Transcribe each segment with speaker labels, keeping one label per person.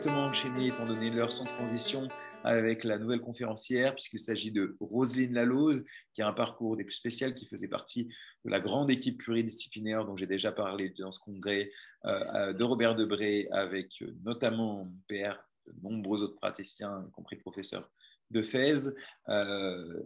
Speaker 1: directement enchaîner, étant donné l'heure sans transition, avec la nouvelle conférencière, puisqu'il s'agit de Roselyne Laloze, qui a un parcours des plus spécial, qui faisait partie de la grande équipe pluridisciplinaire dont j'ai déjà parlé dans ce congrès, de Robert Debré, avec notamment mon père, de nombreux autres praticiens, y compris professeurs de FES.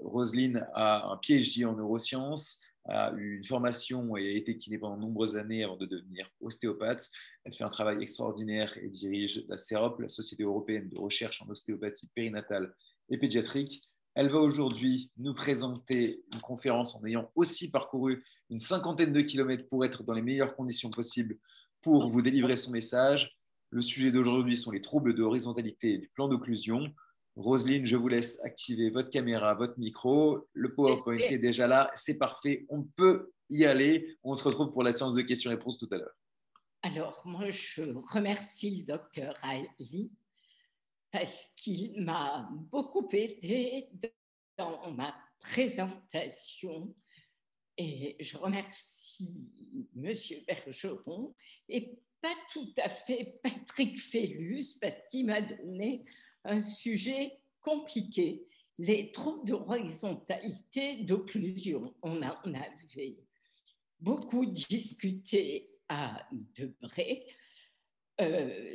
Speaker 1: Roselyne a un PhD en neurosciences, a eu une formation et a été kinée pendant de nombreuses années avant de devenir ostéopathe. Elle fait un travail extraordinaire et dirige la CEROP, la Société européenne de recherche en ostéopathie périnatale et pédiatrique. Elle va aujourd'hui nous présenter une conférence en ayant aussi parcouru une cinquantaine de kilomètres pour être dans les meilleures conditions possibles pour vous délivrer son message. Le sujet d'aujourd'hui sont les troubles de horizontalité du plan d'occlusion. Roselyne, je vous laisse activer votre caméra, votre micro. Le PowerPoint est déjà là, c'est parfait, on peut y aller. On se retrouve pour la séance de questions-réponses tout à l'heure.
Speaker 2: Alors, moi, je remercie le docteur Ali parce qu'il m'a beaucoup aidé dans ma présentation et je remercie Monsieur Bergeron et pas tout à fait Patrick Fellus parce qu'il m'a donné un sujet compliqué, les troubles d'horizontalité d'occlusion. On avait beaucoup discuté à Debré.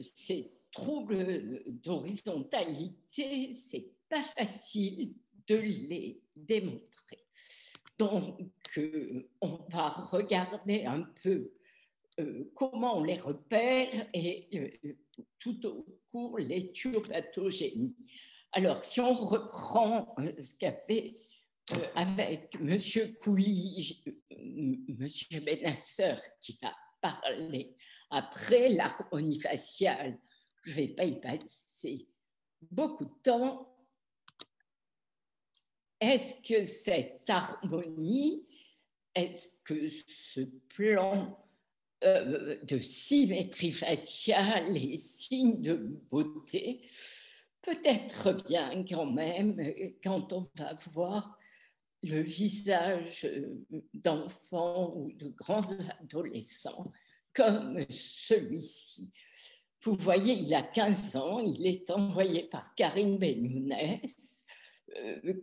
Speaker 2: Ces troubles d'horizontalité, c'est pas facile de les démontrer. Donc, on va regarder un peu comment on les repère et tout au cours l'éthiopathogénie. Alors, si on reprend ce qu'a fait avec M. Coulis, M. Benasser, qui a parlé après l'harmonie faciale, je ne vais pas y passer beaucoup de temps. Est-ce que cette harmonie, est-ce que ce plan de symétrie faciale et signe de beauté peut être bien quand même quand on va voir le visage d'enfants ou de grands adolescents comme celui-ci. Vous voyez, il a 15 ans, il est envoyé par Karine Benyounès.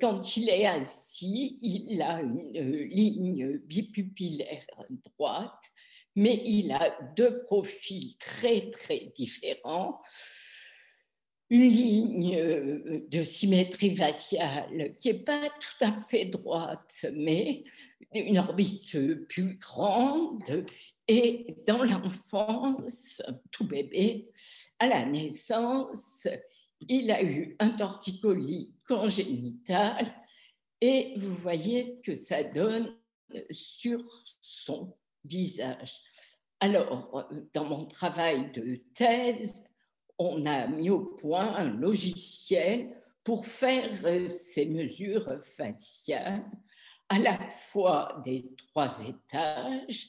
Speaker 2: Quand il est assis, il a une ligne bipupillaire droite, mais il a deux profils très, très différents. Une ligne de symétrie faciale qui n'est pas tout à fait droite, mais une orbite plus grande. Et dans l'enfance, tout bébé, à la naissance, il a eu un torticolis congénital et vous voyez ce que ça donne sur son visage. Alors, dans mon travail de thèse, on a mis au point un logiciel pour faire ces mesures faciales, à la fois des 3 étages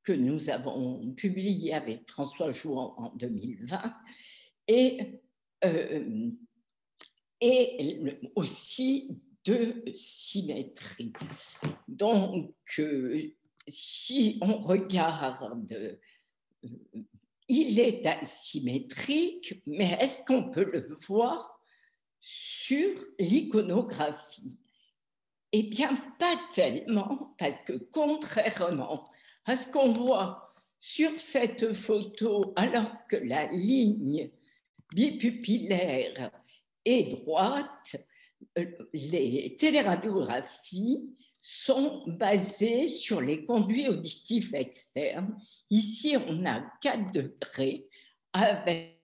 Speaker 2: que nous avons publié avec François Jouan en 2020 et aussi de symétrie. Donc, si on regarde, il est asymétrique, mais est-ce qu'on peut le voir sur l'iconographie? Eh bien, pas tellement, parce que contrairement à ce qu'on voit sur cette photo, alors que la ligne bipupillaire est droite, les téléradiographies sont basées sur les conduits auditifs externes. Ici, on a 4 degrés avec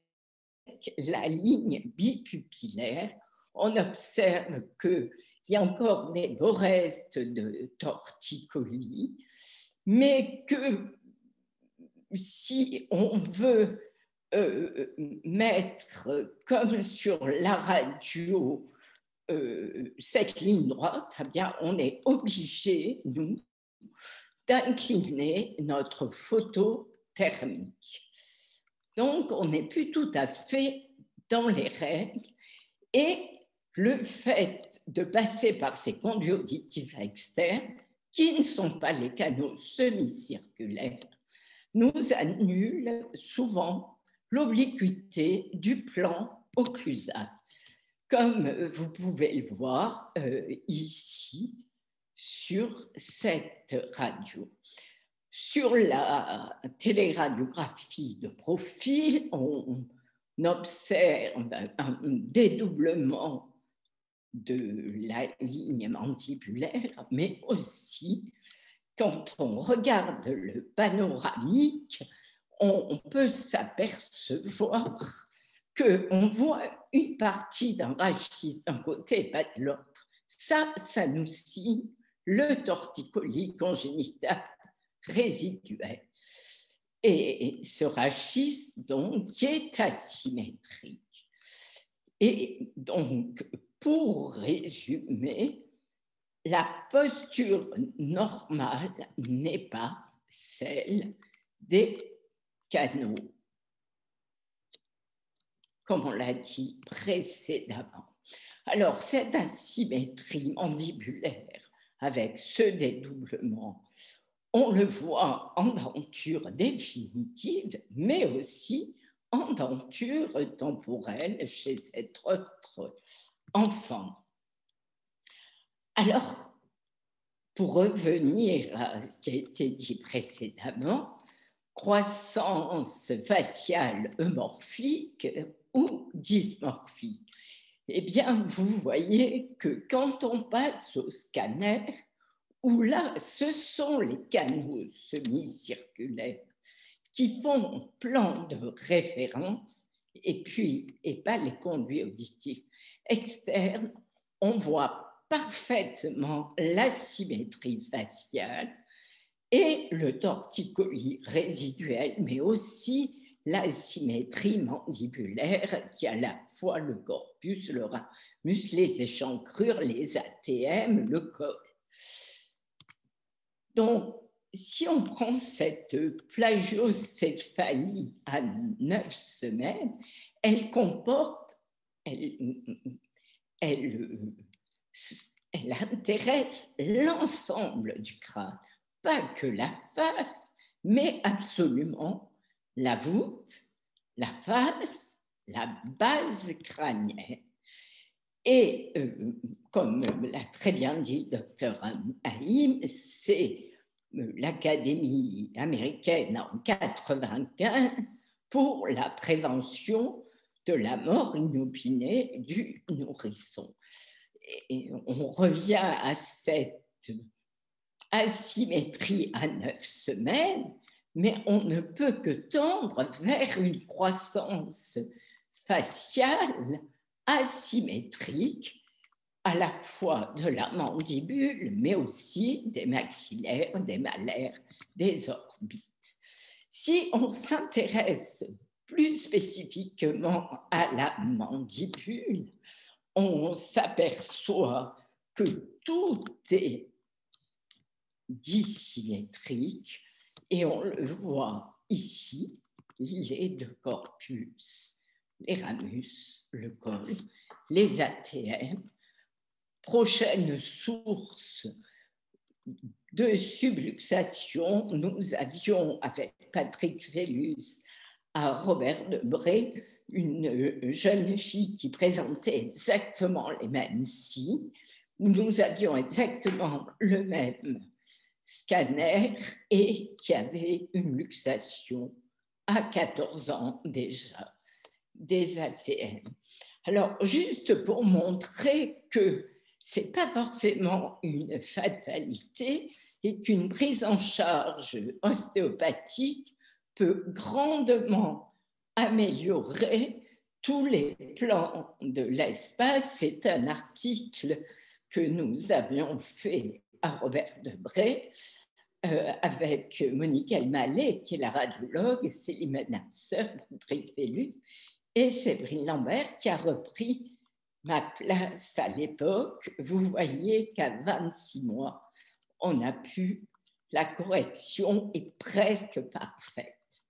Speaker 2: la ligne bipupillaire. On observe qu'il y a encore des beaux restes de torticolis, mais que si on veut mettre comme sur la radio cette ligne droite, eh bien, on est obligé, nous, d'incliner notre photo thermique. Donc, on n'est plus tout à fait dans les règles et le fait de passer par ces conduits auditifs externes, qui ne sont pas les canaux semi-circulaires, nous annule souvent l'obliquité du plan occlusal, comme vous pouvez le voir ici sur cette radio. Sur la téléradiographie de profil, on observe un dédoublement de la ligne mandibulaire, mais aussi, quand on regarde le panoramique, on peut s'apercevoir qu'on voit une partie d'un rachis d'un côté et pas de l'autre. Ça nous signe le torticolis congénital résiduel. Et ce rachis, donc, qui est asymétrique. Et donc, pour résumer, la posture normale n'est pas celle des canaux, comme on l'a dit précédemment. Alors, cette asymétrie mandibulaire avec ce dédoublement, on le voit en denture définitive, mais aussi en denture temporelle chez cet autre enfant. Alors, pour revenir à ce qui a été dit précédemment, croissance faciale eumorphique ou dysmorphique. Eh bien, vous voyez que quand on passe au scanner, où là, ce sont les canaux semi-circulaires qui font plan de référence et pas les conduits auditifs externes, on voit parfaitement l'asymétrie faciale et le torticolis résiduel, mais aussi l'asymétrie mandibulaire qui a à la fois le corpus, le ramus, les échancrures, les ATM, le col. Donc, si on prend cette plagiocéphalie à 9 semaines, elle comporte, elle intéresse l'ensemble du crâne, pas que la face, mais absolument la voûte, la face, la base crânienne. Et comme l'a très bien dit le docteur Haïm, c'est l'Académie américaine en 1995 pour la prévention de la mort inopinée du nourrisson. Et on revient à cette asymétrie à 9 semaines, mais on ne peut que tendre vers une croissance faciale asymétrique, à la fois de la mandibule, mais aussi des maxillaires, des malaires, des orbites. Si on s'intéresse plus spécifiquement à la mandibule, on s'aperçoit que tout est dissymétrique et on le voit ici, les deux corpus, les ramus, le col, les ATM. Prochaine source de subluxation, nous avions avec Patrick Vellus à Robert-Debré une jeune fille qui présentait exactement les mêmes signes. Nous avions exactement le même scanner et qui avait une luxation à 14 ans déjà des ATM. Alors, juste pour montrer que ce n'est pas forcément une fatalité et qu'une prise en charge ostéopathique peut grandement améliorer tous les plans de l'espace. C'est un article que nous avions fait à Robert-Debré avec Monique Elmaleh, qui est la radiologue, Céline Nasser, Patrick Vellus, et Séverine Lambert, qui a repris ma place à l'époque. Vous voyez qu'à 26 mois, on a pu, la correction est presque parfaite.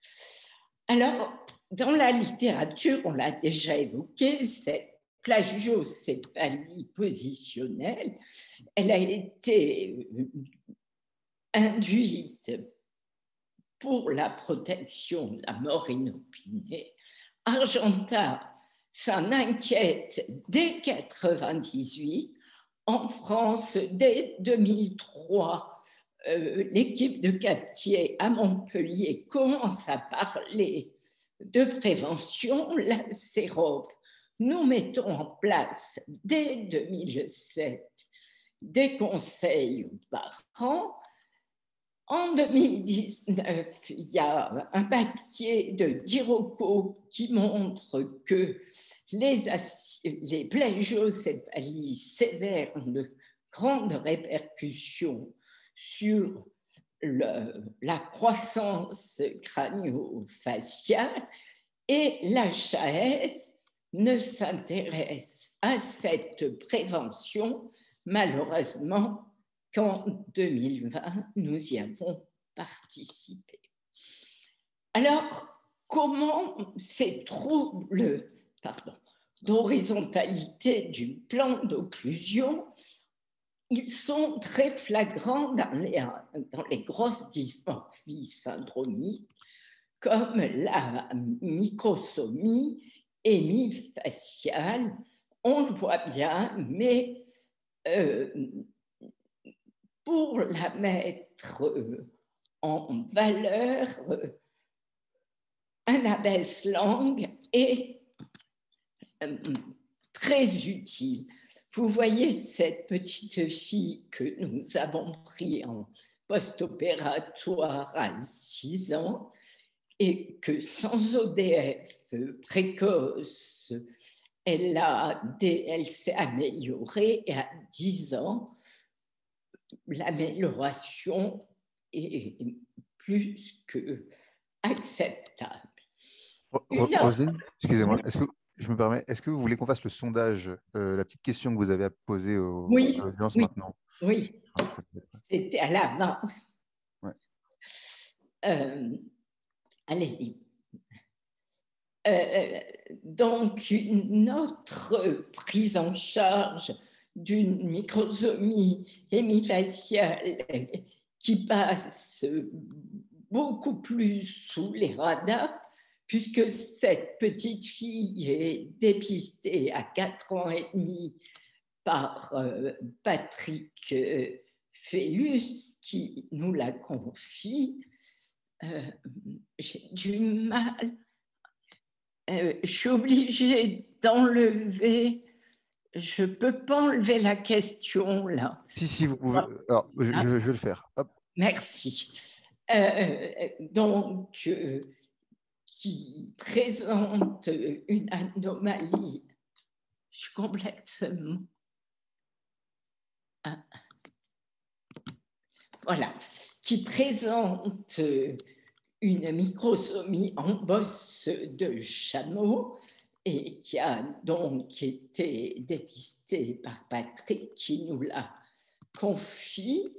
Speaker 2: Alors, dans la littérature, on l'a déjà évoqué, cette plagiocéphalie positionnelle, elle a été induite pour la protection de la mort inopinée Argentat s'en inquiète dès 1998. En France, dès 2003, l'équipe de Captier à Montpellier commence à parler de prévention. La CEROP, nous mettons en place dès 2007 des conseils aux parents. En 2019, il y a un papier de Dirocco qui montre que les plagiocéphalies sévères ont de grandes répercussions sur la croissance crânio-faciale, et l'HAS ne s'intéresse à cette prévention, malheureusement, qu'en 2020, nous y avons participé. Alors, comment ces troubles d'horizontalité du plan d'occlusion, ils sont très flagrants dans les grosses dysmorphies syndromiques, comme la microsomie hémifaciale. On le voit bien, mais pour la mettre en valeur, un abaisse-langue est très utile. Vous voyez cette petite fille que nous avons prise en post-opératoire à 6 ans et que sans ODF précoce, elle s'est améliorée, et à 10 ans, l'amélioration est plus que acceptable.
Speaker 3: Roselyne, excusez-moi, je me permets, est-ce que vous voulez qu'on fasse le sondage, la petite question que vous avez à poser à l'audience maintenant?
Speaker 2: Oui, c'était à l'avant.
Speaker 3: Ouais.
Speaker 2: Allez-y. Donc, une autre prise en charge d'une microsomie hémifaciale qui passe beaucoup plus sous les radars, puisque cette petite fille est dépistée à 4 ans et demi par Patrick Fellus, qui nous la confie. J'ai du mal. Je suis obligée d'enlever. Je ne peux pas enlever la question là.
Speaker 3: Si, vous pouvez. Alors, je vais le faire. Hop.
Speaker 2: Merci. Donc, qui présente une anomalie. Je suis complètement. Voilà. Qui présente une microsomie en bosse de chameau et qui a donc été dépistée par Patrick, qui nous l'a confie.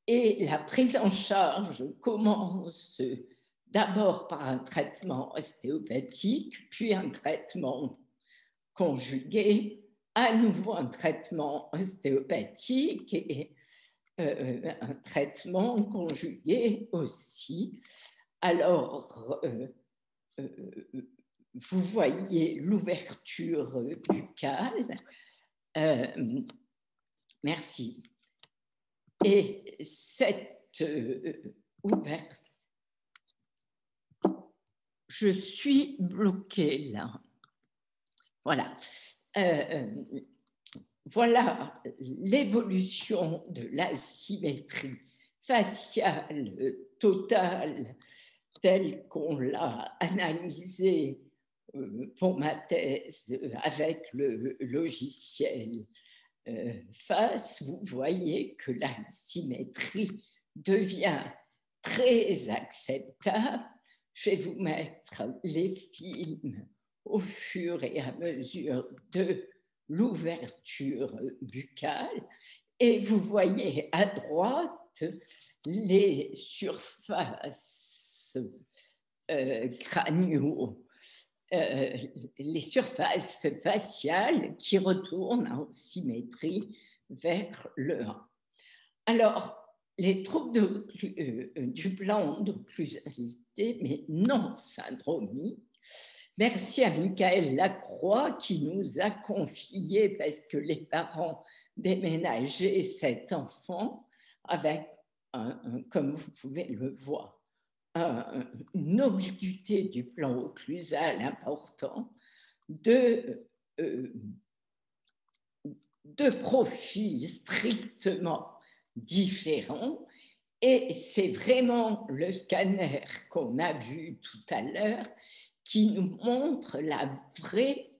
Speaker 2: Et la prise en charge commence d'abord par un traitement ostéopathique, puis un traitement conjugué, à nouveau un traitement ostéopathique et un traitement conjugué aussi. Alors, vous voyez l'ouverture buccale. Merci. Et cette ouverture, je suis bloquée là. Voilà. Voilà l'évolution de la symétrie faciale totale telle qu'on l'a analysée pour ma thèse avec le logiciel FACE. Vous voyez que la symétrie devient très acceptable. Je vais vous mettre les films au fur et à mesure de l'ouverture buccale, et vous voyez à droite les surfaces crânio, les surfaces faciales qui retournent en symétrie vers le 1. Alors, les troubles du plan d'occlusalité, mais non syndromiques, Merci à Michael Lacroix qui nous a confié, parce que les parents déménageaient cet enfant avec, comme vous pouvez le voir, une obliquité du plan occlusal important, deux profils strictement différents. Et c'est vraiment le scanner qu'on a vu tout à l'heure qui nous montre la vraie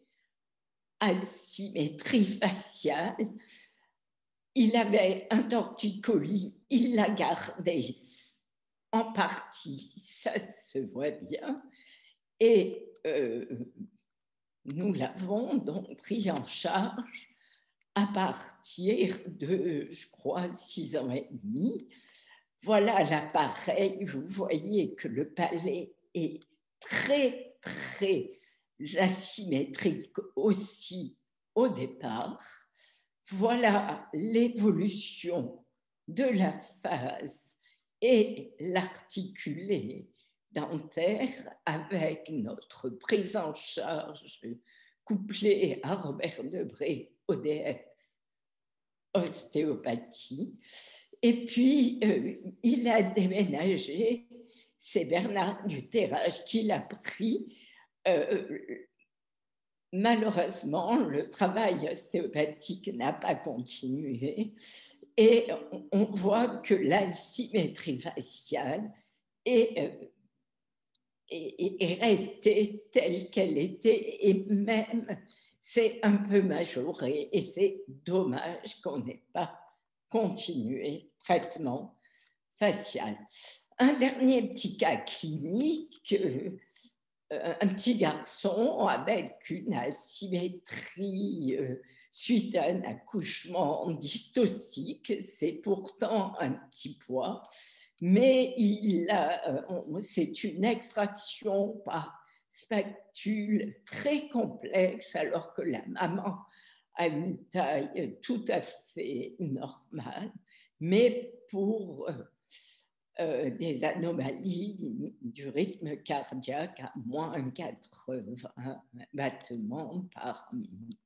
Speaker 2: asymétrie faciale. Il avait un torticolis, il l'a gardé en partie, ça se voit bien, et nous l'avons donc pris en charge à partir de, je crois, 6 ans et demi. Voilà l'appareil, vous voyez que le palais est très, très asymétrique aussi au départ. Voilà l'évolution de la face et l'articulé dentaire avec notre prise en charge couplée à Robert Debré, ODF, ostéopathie. Et puis, il a déménagé, c'est Bernard Duterrage qui l'a pris. Malheureusement, le travail ostéopathique n'a pas continué et on voit que la symétrie faciale est restée telle qu'elle était et même c'est un peu majoré et c'est dommage qu'on n'ait pas continué traitement facial. Un dernier petit cas clinique, un petit garçon avec une asymétrie suite à un accouchement dystocique, c'est pourtant un petit poids, mais c'est une extraction par spatule très complexe alors que la maman a une taille tout à fait normale, mais pour des anomalies du rythme cardiaque à moins 80 battements par minute.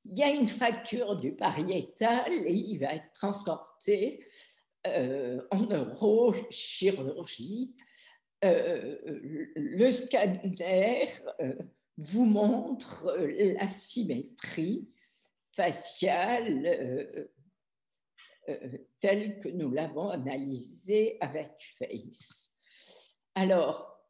Speaker 2: Il y a une fracture du pariétal et il va être transporté en neurochirurgie. Le scanner vous montre la symétrie faciale telle que nous l'avons analysée avec FACE. Alors,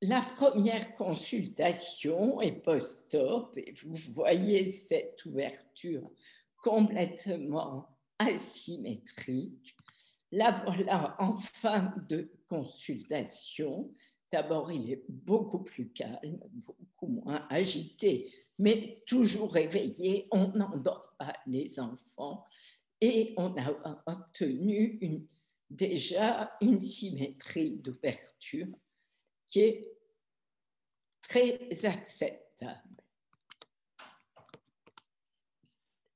Speaker 2: la première consultation est post-op et vous voyez cette ouverture complètement asymétrique. Là, voilà, en fin de consultation, d'abord, il est beaucoup plus calme, beaucoup moins agité, mais toujours éveillé. On n'endort pas les enfants. Et on a obtenu déjà une symétrie d'ouverture qui est très acceptable.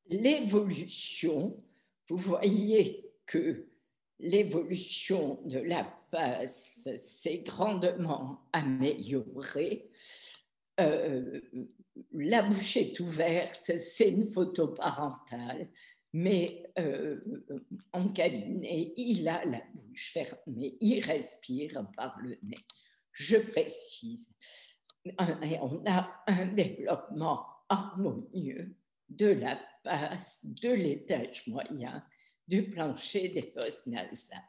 Speaker 2: L'évolution, vous voyez que l'évolution de la face s'est grandement améliorée. La bouche est ouverte, c'est une photo parentale, mais en cabinet, il a la bouche fermée, il respire par le nez. Je précise. Et on a un développement harmonieux de la face, de l'étage moyen, du plancher des fosses nasales.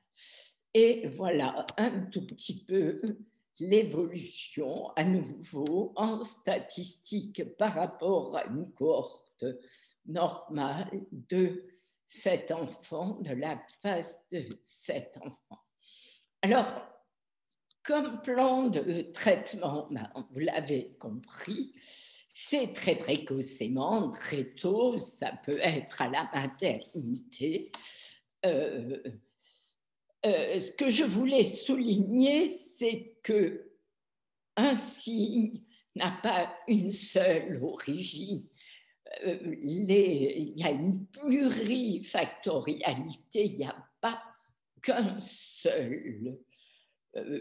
Speaker 2: Et voilà un tout petit peu l'évolution à nouveau en statistique par rapport à une cohorte normale de cet enfant, de la face de cet enfant. Alors, comme plan de traitement, vous l'avez compris, c'est très précocement, très tôt, ça peut être à la maternité. Ce que je voulais souligner, c'est qu'un signe n'a pas une seule origine. Il y a une plurifactorialité, il n'y a pas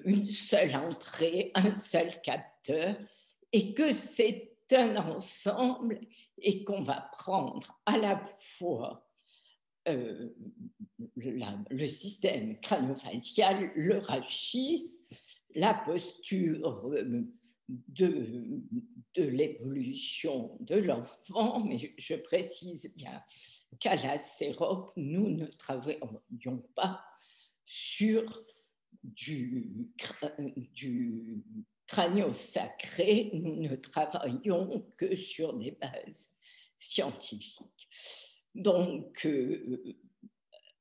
Speaker 2: une seule entrée, un seul capteur. et que c'est un ensemble et qu'on va prendre à la fois le système crânio-facial, le rachis, la posture de l'évolution de l'enfant, mais je précise bien qu'à la CEROP, nous ne travaillons pas sur du crânio-sacré, nous ne travaillons que sur des bases scientifiques. Donc,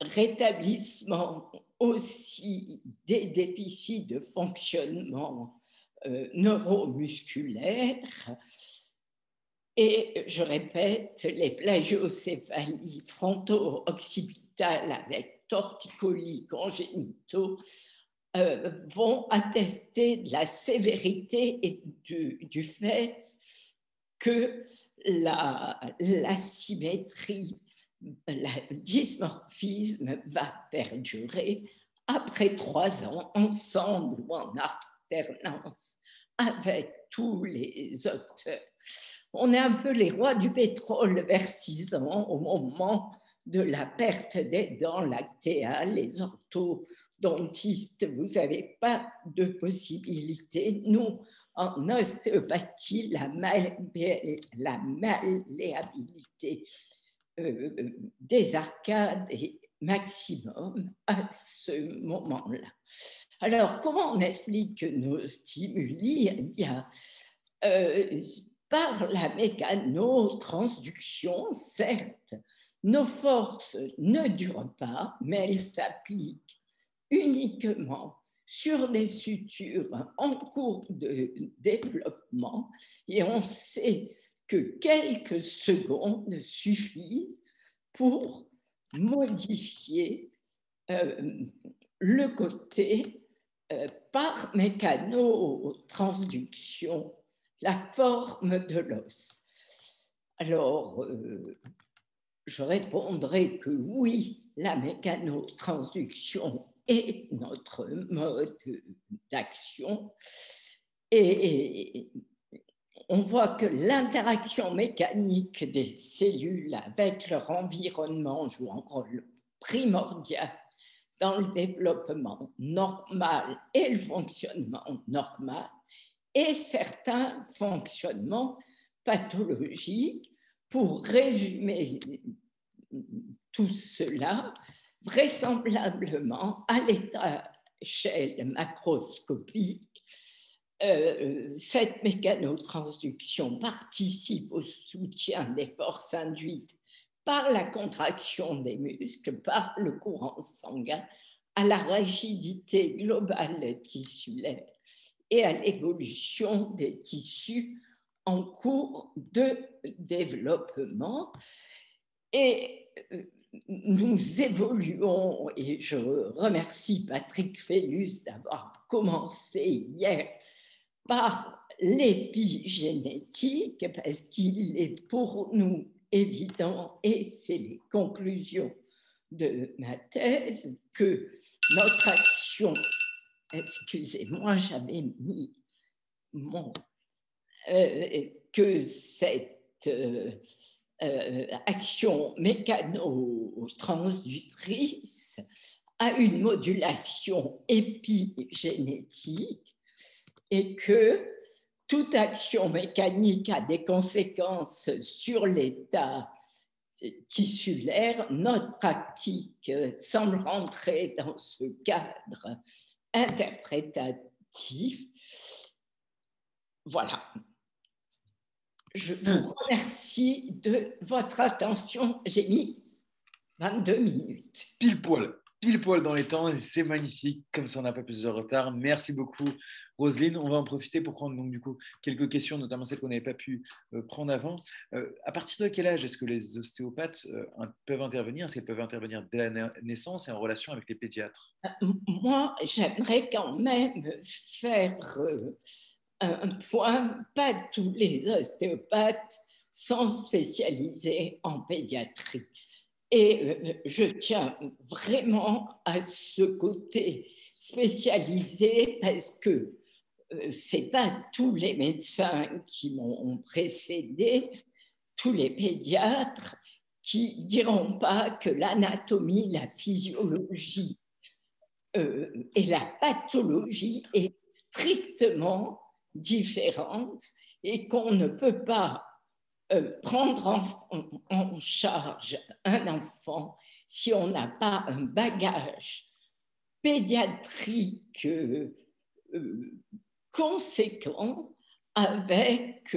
Speaker 2: rétablissement aussi des déficits de fonctionnement neuromusculaire. Et je répète, les plagiocéphalies fronto-occipitales avec torticolis congénitaux vont attester de la sévérité et du fait que l'asymétrie, le dysmorphisme va perdurer après 3 ans, ensemble ou en alternance avec tous les auteurs. On est un peu les rois du pétrole vers 6 ans au moment de la perte des dents lactéales. Les orthodontistes, vous n'avez pas de possibilité. Nous, en ostéopathie, la malléabilité des arcades est maximum à ce moment-là. Alors, comment on explique nos stimuli? Eh bien, par la mécanotransduction, certes, nos forces ne durent pas, mais elles s'appliquent uniquement sur des sutures en cours de développement, et on sait que quelques secondes suffisent pour modifier le côté par mécanotransduction, la forme de l'os. Alors, je répondrai que oui, la mécanotransduction est notre mode d'action, et on voit que l'interaction mécanique des cellules avec leur environnement joue un rôle primordial dans le développement normal et le fonctionnement normal, et certains fonctionnements pathologiques. Pour résumer tout cela, vraisemblablement à l'échelle macroscopique, cette mécanotransduction participe au soutien des forces induites par la contraction des muscles, par le courant sanguin, à la rigidité globale tissulaire et à l'évolution des tissus en cours de développement. Et nous évoluons, et je remercie Patrick Fellus d'avoir commencé hier par l'épigénétique, parce qu'il est pour nous évident, et c'est les conclusions de ma thèse, que notre action, excusez-moi, j'avais mis mon... que cette action mécano-transductrice a une modulation épigénétique et que toute action mécanique a des conséquences sur l'état tissulaire. Notre pratique semble rentrer dans ce cadre interprétatif. Voilà. Je vous remercie de votre attention. J'ai mis 22 minutes.
Speaker 1: Pile poil dans les temps, et c'est magnifique. Comme ça, on n'a pas plus de retard. Merci beaucoup, Roselyne. On va en profiter pour prendre donc, du coup, quelques questions, notamment celles qu'on n'avait pas pu prendre avant. À partir de quel âge est-ce que les ostéopathes peuvent intervenir? Est-ce qu'elles peuvent intervenir dès la naissance et en relation avec les pédiatres?
Speaker 2: Moi, j'aimerais quand même faire... un point, pas tous les ostéopathes sont spécialisés en pédiatrie. Et je tiens vraiment à ce côté spécialisé parce que ce n'est pas tous les médecins qui m'ont précédé, tous les pédiatres qui ne diront pas que l'anatomie, la physiologie et la pathologie est strictement différente et qu'on ne peut pas prendre en charge un enfant si on n'a pas un bagage pédiatrique conséquent avec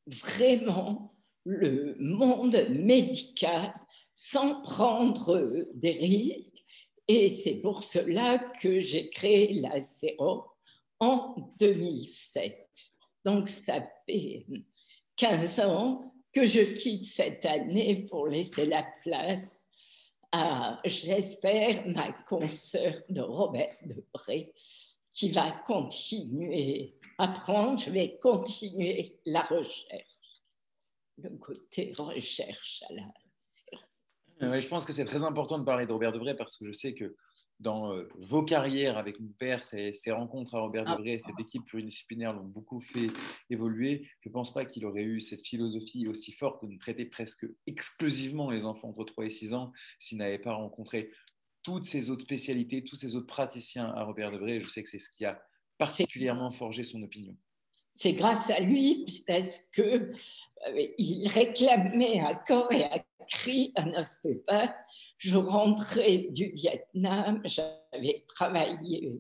Speaker 2: vraiment le monde médical sans prendre des risques. Et c'est pour cela que j'ai créé la CEROP en 2007. Donc, ça fait 15 ans que je quitte cette année pour laisser la place à, j'espère, ma consoeur de Robert Debré, qui va continuer à apprendre. Je vais continuer la recherche, le côté recherche à la CEROP.
Speaker 1: Ouais, je pense que c'est très important de parler de Robert Debré parce que je sais que dans vos carrières avec mon père, ces rencontres à Robert Debré, cette équipe pluridisciplinaire l'ont beaucoup fait évoluer. Je ne pense pas qu'il aurait eu cette philosophie aussi forte de ne traiter presque exclusivement les enfants entre 3 et 6 ans s'il n'avait pas rencontré toutes ces autres spécialités, tous ces autres praticiens à Robert Debré. Je sais que c'est ce qui a particulièrement forgé son opinion.
Speaker 2: C'est grâce à lui parce qu'il réclamait à corps et à cri un ostéopathe. Je rentrais du Vietnam, j'avais travaillé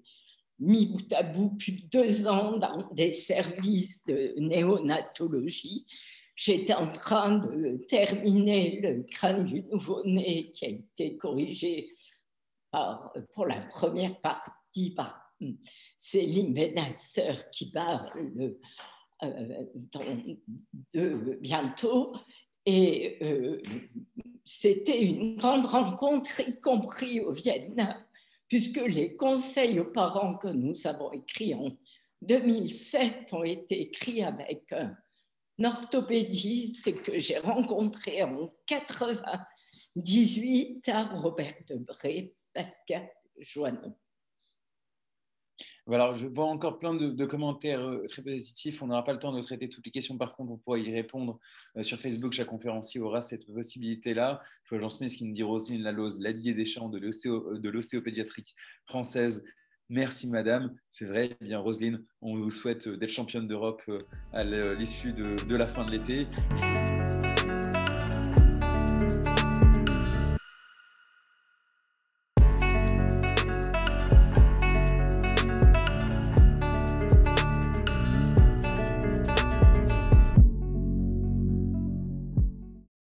Speaker 2: mis bout à bout plus de 2 ans dans des services de néonatologie. J'étais en train de terminer le crâne du nouveau-né qui a été corrigé pour la première partie par Céline Benasseur qui parle de bientôt. Et c'était une grande rencontre, y compris au Vietnam, puisque les conseils aux parents que nous avons écrits en 2007 ont été écrits avec un orthopédiste que j'ai rencontré en 1998 à Robert Debré, Pascal Joanneau.
Speaker 1: Voilà, je vois encore plein de commentaires très positifs. On n'aura pas le temps de traiter toutes les questions. Par contre, on pourra y répondre sur Facebook. Chaque conférencier aura cette possibilité-là. Je vois Jean Smith qui nous dit Roselyne Laloz, Ladier Deschamps de l'ostéopédiatrique française. Merci madame. C'est vrai, eh bien Roselyne, on vous souhaite d'être championne d'Europe à l'issue de la fin de l'été.